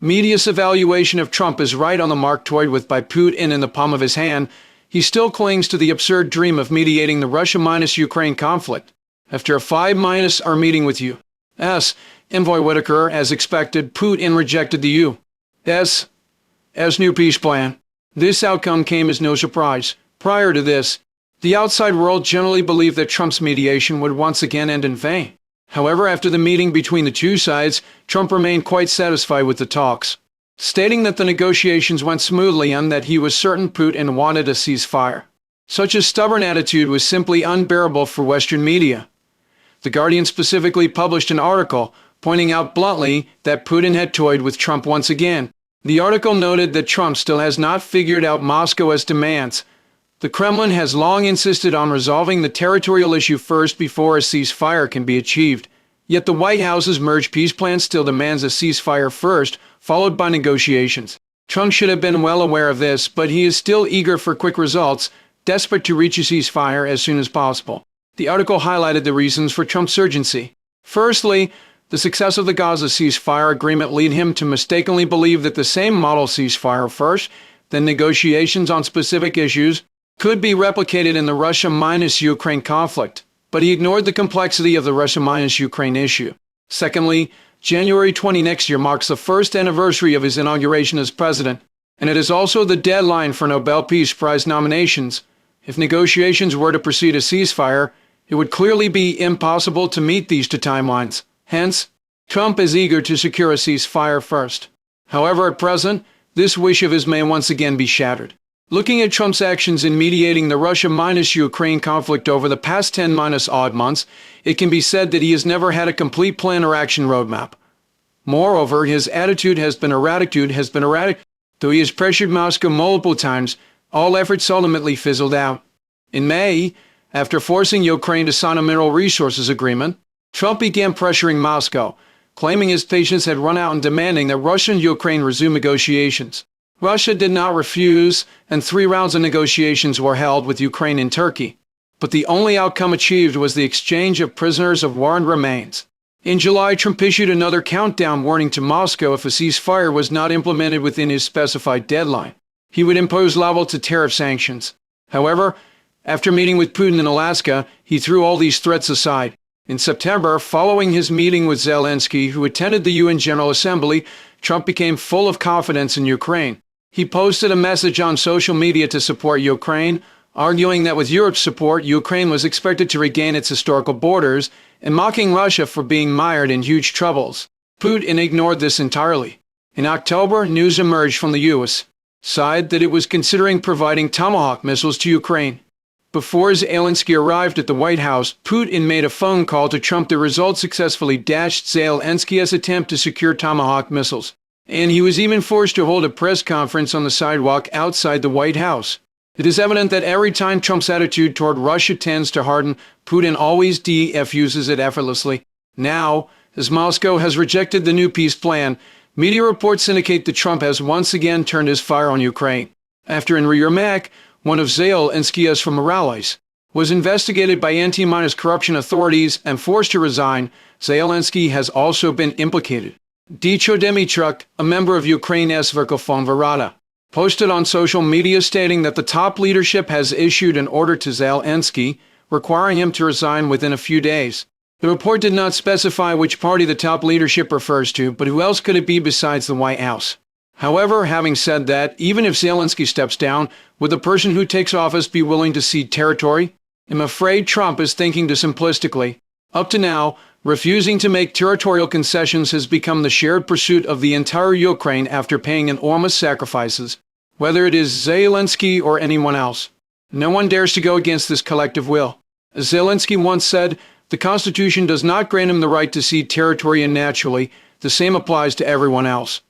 Media's evaluation of Trump is right on the mark toyed with by Putin in the palm of his hand. He still clings to the absurd dream of mediating the Russia-Ukraine conflict. After a 5-hour meeting with U.S. Envoy Whitaker, as expected, Putin rejected the U.S. new peace plan. This outcome came as no surprise. Prior to this, the outside world generally believed that Trump's mediation would once again end in vain. However, after the meeting between the two sides, Trump remained quite satisfied with the talks, stating that the negotiations went smoothly and that he was certain Putin wanted a ceasefire. Such a stubborn attitude was simply unbearable for Western media. The Guardian specifically published an article pointing out bluntly that Putin had toyed with Trump once again. The article noted that Trump still has not figured out Moscow's demands. The Kremlin has long insisted on resolving the territorial issue first before a ceasefire can be achieved. Yet the White House's merged peace plan still demands a ceasefire first, followed by negotiations. Trump should have been well aware of this, but he is still eager for quick results, desperate to reach a ceasefire as soon as possible. The article highlighted the reasons for Trump's urgency. Firstly, the success of the Gaza ceasefire agreement led him to mistakenly believe that the same model ceasefire first, then negotiations on specific issues, could be replicated in the Russia-Ukraine conflict, but he ignored the complexity of the Russia-Ukraine issue. Secondly, January 20 next year marks the first anniversary of his inauguration as president, and it is also the deadline for Nobel Peace Prize nominations. If negotiations were to proceed a ceasefire, it would clearly be impossible to meet these two timelines. Hence, Trump is eager to secure a ceasefire first. However, at present, this wish of his may once again be shattered. Looking at Trump's actions in mediating the Russia-Ukraine conflict over the past 10-odd months, it can be said that he has never had a complete plan or action roadmap. Moreover, his attitude has been erratic. Though he has pressured Moscow multiple times, all efforts ultimately fizzled out. In May, after forcing Ukraine to sign a mineral resources agreement, Trump began pressuring Moscow, claiming his patience had run out and demanding that Russia and Ukraine resume negotiations. Russia did not refuse, and 3 rounds of negotiations were held with Ukraine and Turkey. But the only outcome achieved was the exchange of prisoners of war and remains. In July, Trump issued another countdown warning to Moscow if a ceasefire was not implemented within his specified deadline. He would impose level to tariff sanctions. However, after meeting with Putin in Alaska, he threw all these threats aside. In September, following his meeting with Zelensky, who attended the UN General Assembly, Trump became full of confidence in Ukraine. He posted a message on social media to support Ukraine, arguing that with Europe's support, Ukraine was expected to regain its historical borders, and mocking Russia for being mired in huge troubles. Putin ignored this entirely. In October, news emerged from the U.S. side that it was considering providing Tomahawk missiles to Ukraine. Before Zelensky arrived at the White House, Putin made a phone call to Trump. The result successfully dashed Zelensky's attempt to secure Tomahawk missiles, and he was even forced to hold a press conference on the sidewalk outside the White House. It is evident that every time Trump's attitude toward Russia tends to harden, Putin always defuses it effortlessly. Now, as Moscow has rejected the new peace plan, media reports indicate that Trump has once again turned his fire on Ukraine. After Henry Yermak, one of Zelensky's former allies, was investigated by anti-corruption authorities and forced to resign, Zelensky has also been implicated. Dmytro Dmytruk, a member of Ukraine's Verkhovna Rada, posted on social media stating that the top leadership has issued an order to Zelensky, requiring him to resign within a few days. The report did not specify which party the top leadership refers to, but who else could it be besides the White House? However, having said that, even if Zelensky steps down, would the person who takes office be willing to cede territory? I'm afraid Trump is thinking too simplistically. Up to now, refusing to make territorial concessions has become the shared pursuit of the entire Ukraine after paying enormous sacrifices, whether it is Zelensky or anyone else. No one dares to go against this collective will. As Zelensky once said, the Constitution does not grant him the right to cede territory, and naturally, the same applies to everyone else.